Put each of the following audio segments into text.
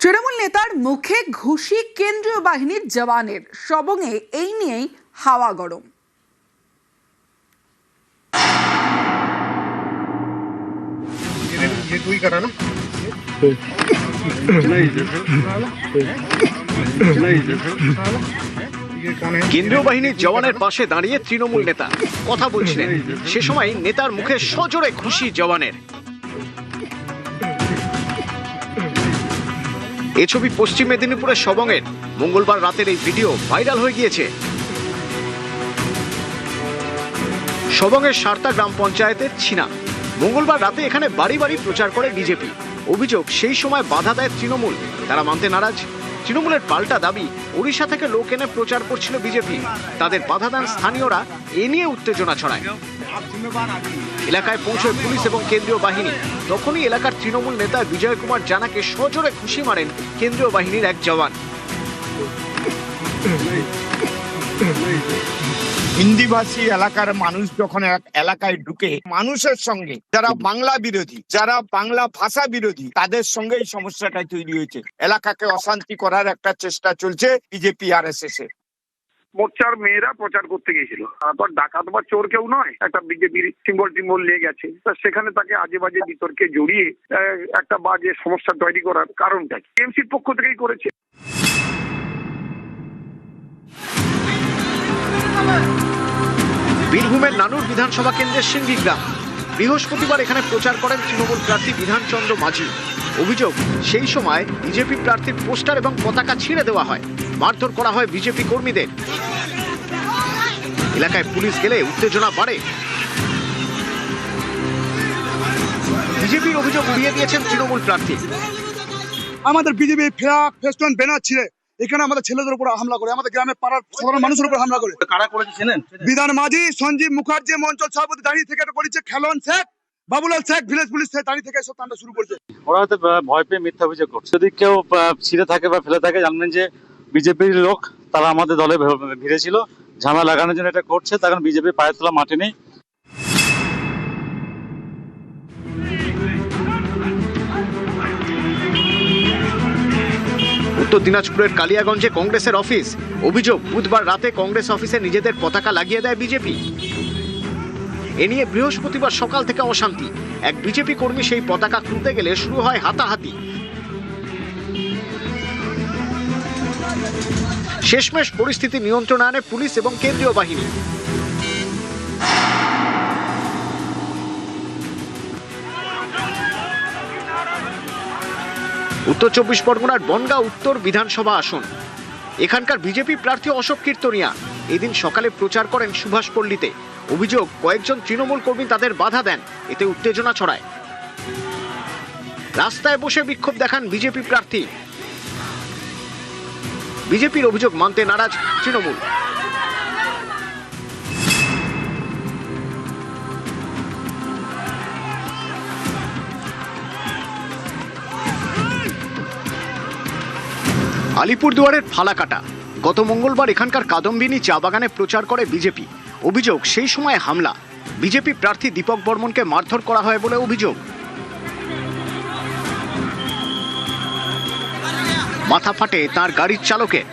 তৃণমূল নেতার মুখে ঘুষি কেন্দ্রীয় বাহিনীর জওয়ানের, সবংয়ে এই নিয়েই হাওয়া গরম। কেন্দ্রীয় বাহিনীর জওয়ানের পাশে দাঁড়িয়ে তৃণমূল নেতা কথা বলছিলেন। সে সময় নেতার মুখে সজোরে ঘুষি জওয়ানের। এই ছবি পশ্চিম মেদিনীপুরের সবংয়ের। মঙ্গলবার রাতের এই ভিডিও ভাইরাল হয়ে গিয়েছে। সবংয়ের সারতা গ্রাম পঞ্চায়েতের ছিনা। মঙ্গলবার রাতে এখানে বাড়ি বাড়ি প্রচার করে বিজেপি। অভিযোগ, সেই সময় বাধা দেয় তৃণমূল, তারা মানতে নারাজ। তৃণমূলের পাল্টা দাবি, ওড়িশা থেকে লোক এনে প্রচার করছিল বিজেপি, তাদের বাধা দেন স্থানীয়রা। এ নিয়ে উত্তেজনা ছড়ায়। এলাকায় পৌঁছয় পুলিশ এবং কেন্দ্রীয় বাহিনী। তখনই এলাকার তৃণমূল নেতা বিজয় কুমার জানাকে সজোরে ঘুষি মারেন কেন্দ্রীয় বাহিনীর এক জওয়ান। হিন্দিভাষী এলাকার মানুষ যখন এক এলাকায় ঢুকে, মানুষের সঙ্গে যারা বাংলা বিরোধী, যারা বাংলা ভাষা বিরোধী, তাদের সঙ্গে এই সমস্যাটা তৈরি হয়েছে। এলাকাকে অশান্তি করার একটা চেষ্টা চলছে বিজেপি RSS এ। মোর্চার মেয়েরা প্রচার করতে গিয়েছিল, তারপর ডাকাত বা চোর কেউ নয়, একটা বিজেপির সিম্বল টিম্বল নিয়ে গেছে। সেখানে তাকে আজে বাজে বিতর্কে জড়িয়ে একটা বাজে সমস্যা তৈরি করার কারণটা টিএমসির পক্ষ থেকেই করেছে। বীরভূমের নানুর বিধানসভা কেন্দ্রের সিঙ্গি গ্রাম। বৃহস্পতিবার এখানে প্রচার করেন তৃণমূল প্রার্থী বিধানচন্দ্র মাঝি। অভিযোগ, সেই সময় বিজেপি প্রার্থীর পোস্টার এবং পতাকা ছিঁড়ে দেওয়া হয়, মারধর করা হয় বিজেপি কর্মীদের। এলাকায় পুলিশ গেলে উত্তেজনা বাড়ে। বিজেপির অভিযোগ উড়িয়ে দিয়েছেন তৃণমূল প্রার্থী। আমাদের বিজেপি ফ্ল্যাগ ফেস্টুন ব্যানার ছিঁড়ে এখানে আমাদের ছেলেদের উপর হামলা করে, আমাদের গ্রামের পাড়ার সাধারণ মানুষের উপর হামলা করে। কারা করেছে চেনেন? বিধান মাঝি, সঞ্জীব মুখার্জি অঞ্চল সভাপতি দাঁড়িয়ে থেকে এটা করেছে, খেলন শেখ, বাবুলাল শেখ ভিলেজ পুলিশ দাঁড়িয়ে থেকে এসব কাণ্ড শুরু করছে। ওরা হয়তো ভয় পেয়ে মিথ্যা অভিযোগ করছে। যদি কেউ ছিঁড়ে থাকে বা ফেলে থাকে, জানবেন যে বিজেপির লোক, তারা আমাদের দলে ভিড়েছিল, ঝামেলা লাগানোর জন্য এটা করছে। তখন বিজেপির পায়ের তোলা মাটি নেই। উত্তর দিনাজপুরের কালিয়াগঞ্জে কংগ্রেসের অফিস। অভিযোগ, বুধবার রাতে কংগ্রেস অফিসে নিজেদের পতাকা লাগিয়ে দেয় বিজেপি। এ নিয়ে বৃহস্পতিবার সকাল থেকে অশান্তি। এক বিজেপি কর্মী সেই পতাকা খুলতে গেলে শুরু হয় হাতাহাতি। শেষমেশ পরিস্থিতি নিয়ন্ত্রণে আনে পুলিশ এবং কেন্দ্রীয় বাহিনী। উত্তর 24 পরগনার বনগাঁ উত্তর বিধানসভা আসন। এখানকার বিজেপি প্রার্থী অশোক কীর্তনিয়া এদিন সকালে প্রচার করেন সুভাষপল্লীতে। অভিযোগ, কয়েকজন তৃণমূল কর্মী তাদের বাধা দেন, এতে উত্তেজনা ছড়ায়। রাস্তায় বসে বিক্ষোভ দেখান বিজেপি প্রার্থী। বিজেপির অভিযোগ মানতে নারাজ তৃণমূল। আলিপুরদুয়ারের ফালাকাটা। গত মঙ্গলবার এখানকার কাদম্বিনী চা বাগানে প্রচার করে বিজেপি। অভিযোগ, সেই সময় হামলা, বিজেপি প্রার্থী দীপক বর্মনকে মারধর করা হয় বলে অভিযোগ। মাথা ফাটে তার গাড়ির চালকের।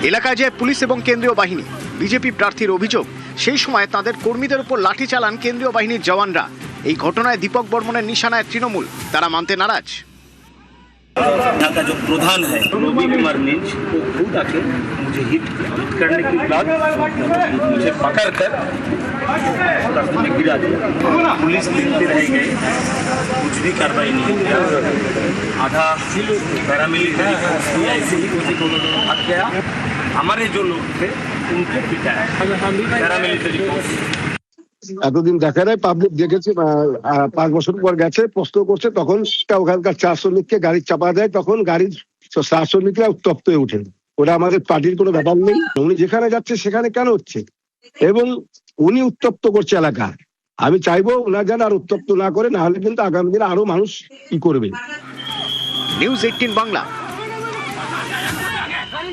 এলাকায় যায় পুলিশ এবং কেন্দ্রীয় বাহিনী। বিজেপি প্রার্থীর অভিযোগ, সেই সময় তাদের কর্মীদের উপর লাঠি চালান কেন্দ্রীয় বাহিনীর জওয়ানরা। এই ঘটনায় দীপক বর্মনের নিশানায় তৃণমূল, তারা মানতে নারাজ। यहाँ का जो प्रधान है रवि कुमार मिंज, वो खुद आके मुझे हिट करने के बाद मुझे पकड़ कर रास्ते में गिरा दिया। पुलिस देखते रह गए, कुछ भी कार्रवाई नहीं किया। आधा पैरामिलिट्री फोर्स भी ऐसे ही मुझे भाग गया। हमारे जो लोग थे उनको पिटाया पैरामिलिट्री फोर्स। এতদিন দেখা যায়, পাবলিক দেখেছে, 5 বছর পর গেছে, প্রশ্ন করছে, তখন ওখানকার 4 শ্রমিককে গাড়ি চাপা দেয়, তখন গাড়ির 4 শ্রমিকরা উত্তপ্ত হয়ে ওঠেন। ওরা আমাদের পার্টির কোনো ব্যাপার নেই, উনি যেখানে যাচ্ছে সেখানে কেন হচ্ছে, এবং উনি উত্তপ্ত করছে এলাকা। আমি চাইবো ওনার যেন আর উত্তপ্ত না করে, না হলে কিন্তু আগামী দিনে আরো মানুষ কি করবে। নিউজ 18 বাংলা।